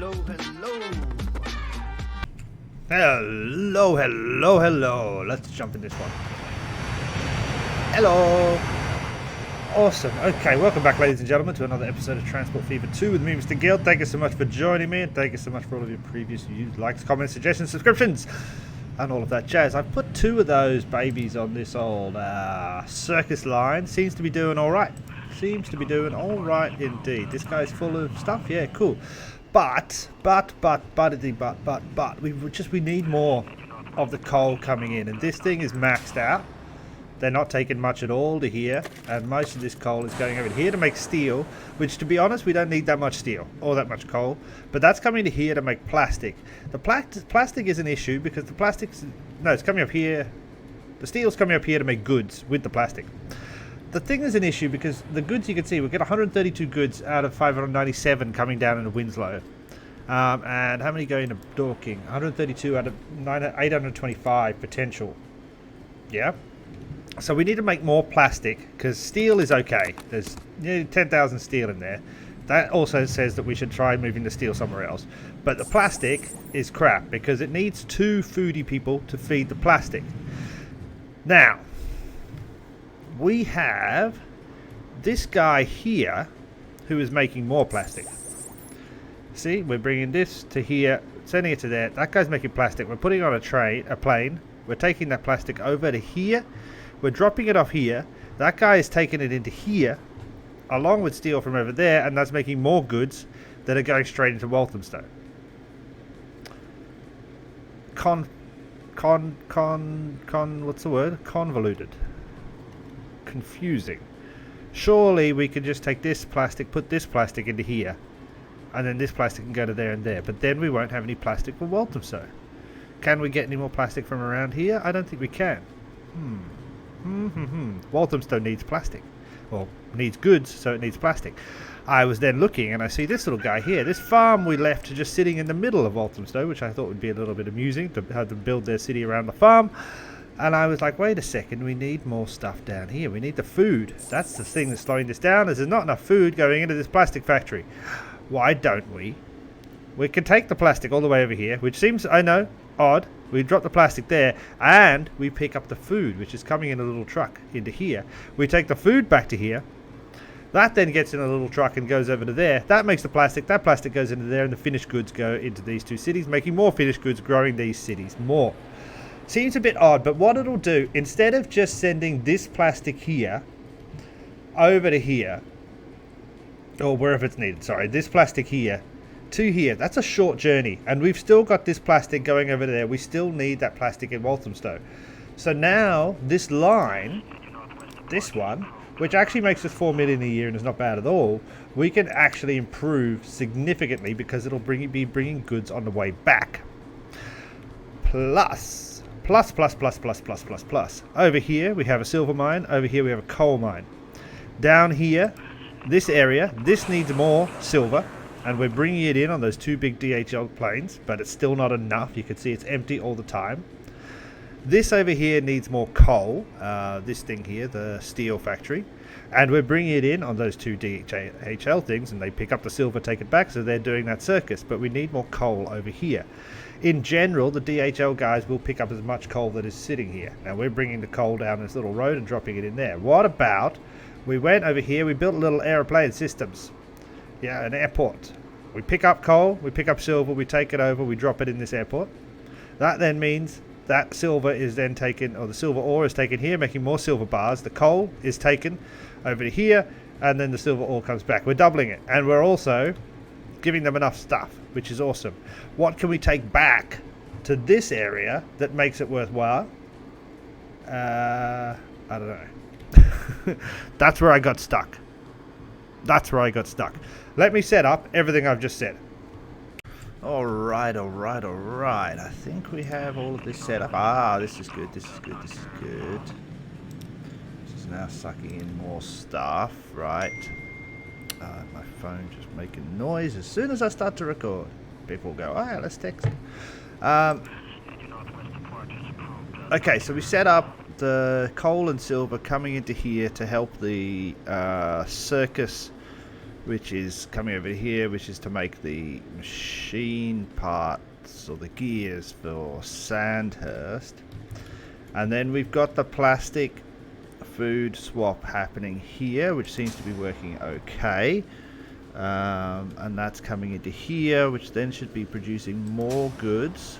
Hello. Let's jump in this one. Hello. Awesome. Okay, welcome back, ladies and gentlemen, to another episode of Transport Fever 2 with me, Mr. Gill. Thank you so much for joining me, and thank you so much for all of your previous views, likes, comments, suggestions, subscriptions, and all of that jazz. I've put 2 of those babies on this old circus line. Seems to be doing all right. Seems to be doing all right indeed. This guy's full of stuff. Yeah, cool. But we need more of the coal coming in, and this thing is maxed out. They're not taking much at all to here, and most of this coal is going over here to make steel, which, to be honest, we don't need that much steel or that much coal, but that's coming to here to make plastic. The plastic is an issue because it's coming up here. The steel's coming up here to make goods with the plastic. The thing is an issue because the goods, you can see, we get 132 goods out of 597 coming down into Winslow. And how many go into Dorking? 132 out of 825 potential. Yeah. So we need to make more plastic because steel is okay. There's nearly 10,000 steel in there. That also says that we should try moving the steel somewhere else. But the plastic is crap because it needs 2 foodie people to feed the plastic. Now, we have this guy here who is making more plastic. See, we're bringing this to here, sending it to there. That guy's making plastic. We're putting it on a plane. We're taking that plastic over to here. We're dropping it off here. That guy is taking it into here, along with steel from over there, and that's making more goods that are going straight into Walthamstow. What's the word? Convoluted. Confusing. Surely we could just take this plastic, put this plastic into here, and then this plastic can go to there and there, but then we won't have any plastic for Walthamstow. Can we get any more plastic from around here? I don't think we can. Walthamstow needs plastic. Well, needs goods, so it needs plastic. I was then looking, and I see this little guy here. This farm we left just sitting in the middle of Walthamstow, which I thought would be a little bit amusing to have them build their city around the farm. And I was like, wait a second, we need more stuff down here. We need the food. That's the thing that's slowing this down, is there's not enough food going into this plastic factory. Why don't we? We can take the plastic all the way over here, which seems, I know, odd. We drop the plastic there, and we pick up the food, which is coming in a little truck into here. We take the food back to here. That then gets in a little truck and goes over to there. That makes the plastic. That plastic goes into there, and the finished goods go into these 2 cities, making more finished goods, growing these cities more. Seems a bit odd, but what it'll do, instead of just sending this plastic here over to here, or wherever it's needed, sorry, this plastic here to here, that's a short journey, and we've still got this plastic going over there. We still need that plastic in Walthamstow. So now this line, this one, which actually makes us 4 million a year and is not bad at all, we can actually improve significantly because it'll be bringing goods on the way back. Plus. Over here we have a silver mine. Over here we have a coal mine. Down here, this area, this needs more silver, and we're bringing it in on those 2 big DHL planes, but it's still not enough. You can see it's empty all the time. This over here needs more coal, this thing here, the steel factory, and we're bringing it in on those 2 DHL things, and they pick up the silver, take it back, so they're doing that circus, but we need more coal over here. In general, the DHL guys will pick up as much coal that is sitting here. Now we're bringing the coal down this little road and dropping it in there. What about, we went over here, we built little aeroplane systems. Yeah, an airport. We pick up coal, we pick up silver, we take it over, we drop it in this airport. That then means that silver is then taken, or the silver ore is taken here, making more silver bars. The coal is taken over to here, and then the silver ore comes back. We're doubling it, and we're also giving them enough stuff, which is awesome. What can we take back to this area that makes it worthwhile? I don't know. That's where I got stuck. Let me set up everything I've just said. Alright. I think we have all of this set up. This is good. This is now sucking in more stuff. Right. My phone just making noise as soon as I start to record. People go, let's text. Okay, so we set up the coal and silver coming into here to help the circus which is coming over here, which is to make the machine parts or the gears for Sandhurst. And then we've got the plastic food swap happening here, which seems to be working okay. And that's coming into here, which then should be producing more goods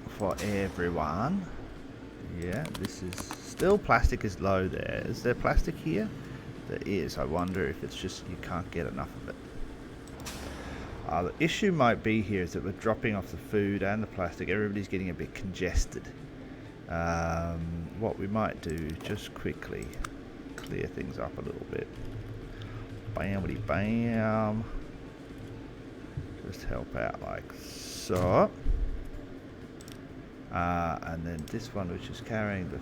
for everyone. Yeah, this is still plastic is low there. Is there plastic here? There is. I wonder if it's just you can't get enough of it. The issue might be here is that we're dropping off the food and the plastic. Everybody's getting a bit congested. What we might do, just quickly clear things up a little bit. Bam, bam. Just help out like so. And then this one, which is carrying the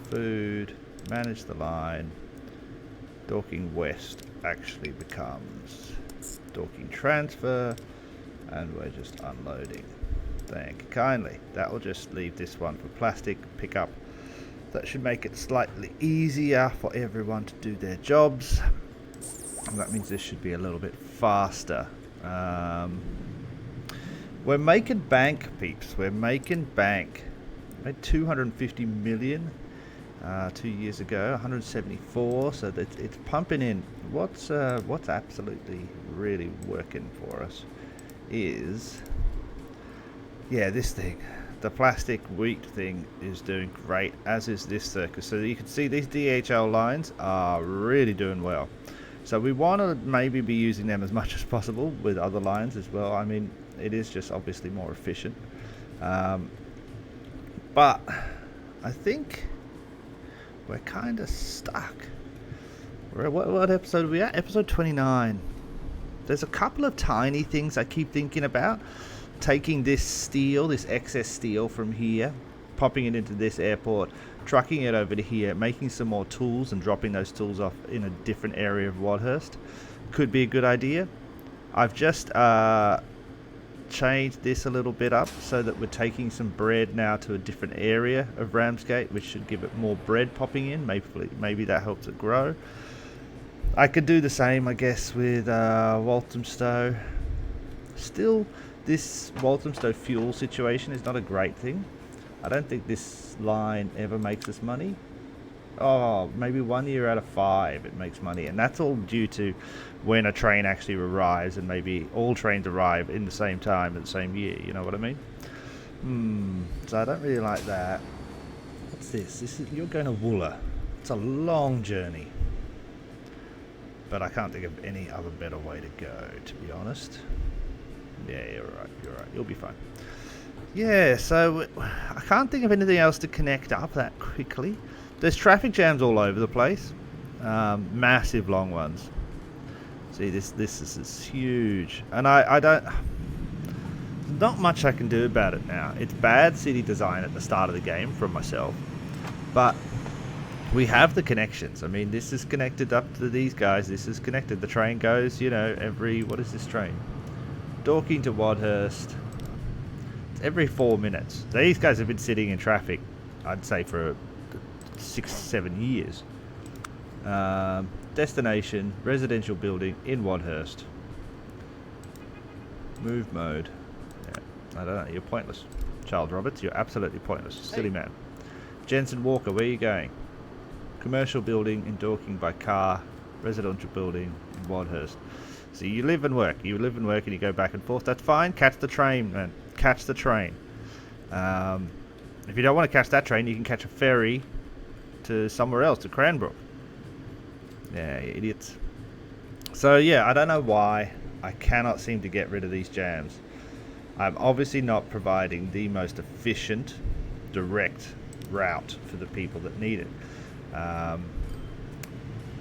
food, manage the line. Dorking West actually becomes Dorking Transfer, and we're just unloading. Thank you kindly. That will just leave this one for plastic pickup. That should make it slightly easier for everyone to do their jobs. And that means this should be a little bit faster. We're making bank, peeps. We're making bank. Made 250 million 2 years ago, 174. So that it's pumping in. What's absolutely really working for us is, yeah, this thing. The plastic wheat thing is doing great, as is this circus. So you can see these DHL lines are really doing well. So we want to maybe be using them as much as possible with other lines as well. I mean, it is just obviously more efficient. But I think we're kind of stuck. What episode are we at? Episode 29. There's a couple of tiny things I keep thinking about. Taking this steel, this excess steel from here, popping it into this airport, trucking it over to here, making some more tools and dropping those tools off in a different area of Wadhurst. Could be a good idea. I've just changed this a little bit up so that we're taking some bread now to a different area of Ramsgate, which should give it more bread popping in. Maybe that helps it grow. I could do the same, I guess, with Walthamstow. Still, this Walthamstow fuel situation is not a great thing. I don't think this line ever makes us money. Oh, maybe 1 year out of 5 it makes money, and that's all due to when a train actually arrives, and maybe all trains arrive in the same time at the same year, you know what I mean? So I don't really like that. What's this? You're going to Wooler. It's a long journey, but I can't think of any other better way to go, to be honest. Yeah, you're right, you'll be fine. Yeah, so I can't think of anything else to connect up that quickly. There's traffic jams all over the place, massive long ones. See, this is huge, and I don't, not much I can do about it now. It's bad city design at the start of the game from myself, but we have the connections. I mean, this is connected up to these guys, this is connected. The train goes, every, what is this train? Dorking to Wadhurst. It's every 4 minutes. These guys have been sitting in traffic, I'd say, for 6-7 years. Destination, residential building in Wadhurst. Move mode. Yeah, I don't know, you're pointless. Charles Roberts, you're absolutely pointless. Silly man. Jensen Walker, where are you going? Commercial building in Dorking by car. Residential building in Wadhurst. So you live and work. You live and work and you go back and forth. That's fine. Catch the train, man. Catch the train. If you don't want to catch that train, you can catch a ferry to somewhere else, to Cranbrook. Yeah, you idiots. So yeah, I don't know why I cannot seem to get rid of these jams. I'm obviously not providing the most efficient, direct route for the people that need it.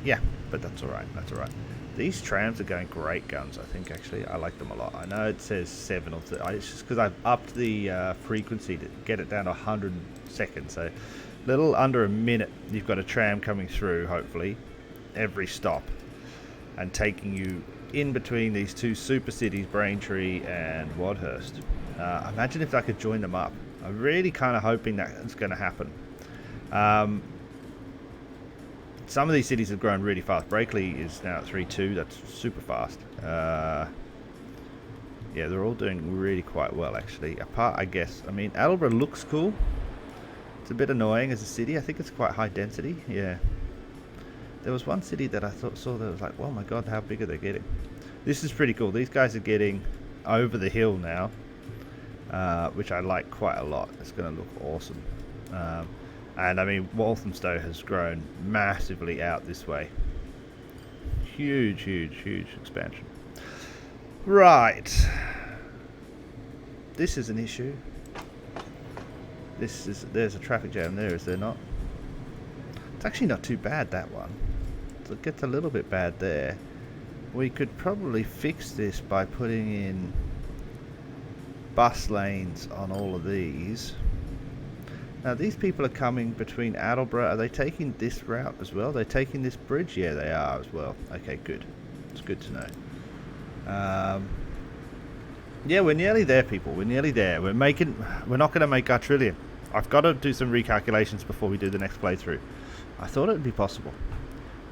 Yeah, but that's alright. That's alright. These trams are going great guns, I think, actually. I like them a lot. I know it says 7 or 3. It's just because I've upped the frequency to get it down to 100 seconds. So a little under a minute, you've got a tram coming through, hopefully, every stop. And taking you in between these two super cities, Braintree and Wadhurst. Imagine if I could join them up. I'm really kind of hoping that it's going to happen. some of these cities have grown really fast. Brakeley is now at 3.2. That's super fast. Yeah, they're all doing really quite well, actually. Apart, I guess, I mean, Attleborough looks cool. It's a bit annoying as a city. I think it's quite high density. Yeah. There was one city that I saw that was like, oh my god, how big are they getting? This is pretty cool. These guys are getting over the hill now, which I like quite a lot. It's going to look awesome. And I mean, Walthamstow has grown massively out this way. Huge, huge, huge expansion. Right. This is an issue. There's a traffic jam there, is there not? It's actually not too bad, that one. It gets a little bit bad there. We could probably fix this by putting in bus lanes on all of these. Now these people are coming between Attleborough. Are they taking this route as well? They're taking this bridge? Yeah, they are as well. Okay, good. It's good to know. Yeah, we're nearly there, people. We're nearly there. We're not going to make our trillion. I've got to do some recalculations before we do the next playthrough. I thought it would be possible,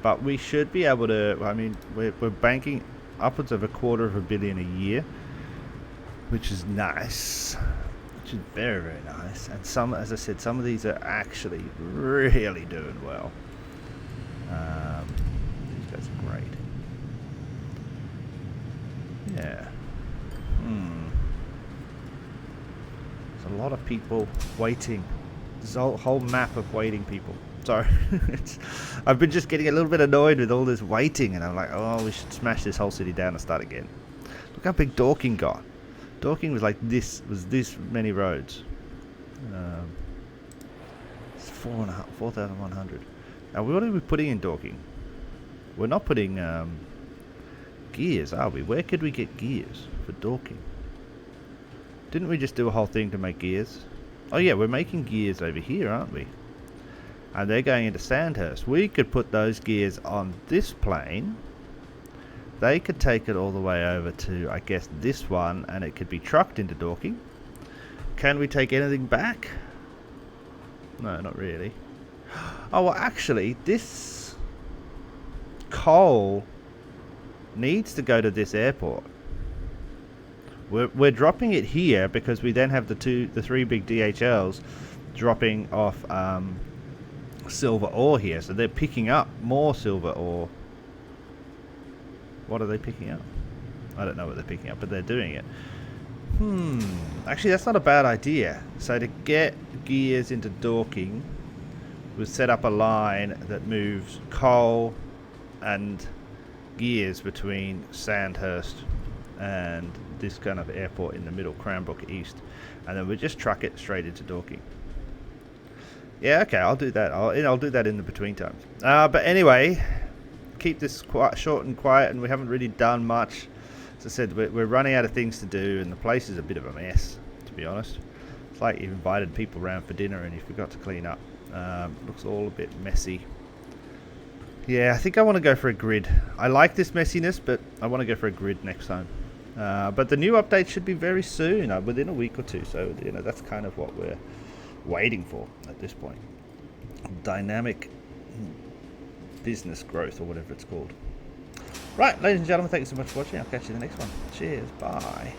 but we should be able to. I mean, we're banking upwards of $250 million a year, which is nice. Which is very, very nice. And some, as I said, some of these are actually really doing well. These guys are great. Yeah. There's a lot of people waiting. There's a whole map of waiting people. Sorry. I've been just getting a little bit annoyed with all this waiting, and I'm like, oh, we should smash this whole city down and start again. Look how big Dorking got. Dorking was like this, this many roads. It's 4,100. Now, what are we putting in Dorking? We're not putting gears, are we? Where could we get gears for Dorking? Didn't we just do a whole thing to make gears? Oh yeah, we're making gears over here, aren't we? And they're going into Sandhurst. We could put those gears on this plane. They could take it all the way over to, I guess, this one, and it could be trucked into Dorking. Can we take anything back? No, not really. Oh, well, actually, this coal needs to go to this airport. We're dropping it here because we then have the three big DHLs dropping off silver ore here, so they're picking up more silver ore. What are they picking up? I don't know what they're picking up, but they're doing it. Actually, that's not a bad idea. So to get gears into Dorking, we'll set up a line that moves coal and gears between Sandhurst and this kind of airport in the middle, Cranbrook East, and then we just truck it straight into Dorking. Yeah, okay, I'll do that. I'll do that in the between times. But anyway, keep this quite short and quiet, and we haven't really done much. As I said, we're running out of things to do, and the place is a bit of a mess, to be honest. It's like you invited people around for dinner and you forgot to clean up. Looks all a bit messy. Yeah, I think I want to go for a grid. I like this messiness, but I want to go for a grid next time. But the new update should be very soon, within a week or two. So, that's kind of what we're waiting for at this point. Dynamic business growth, or whatever it's called. Right, ladies and gentlemen, thank you so much for watching. I'll catch you in the next one. Cheers. Bye.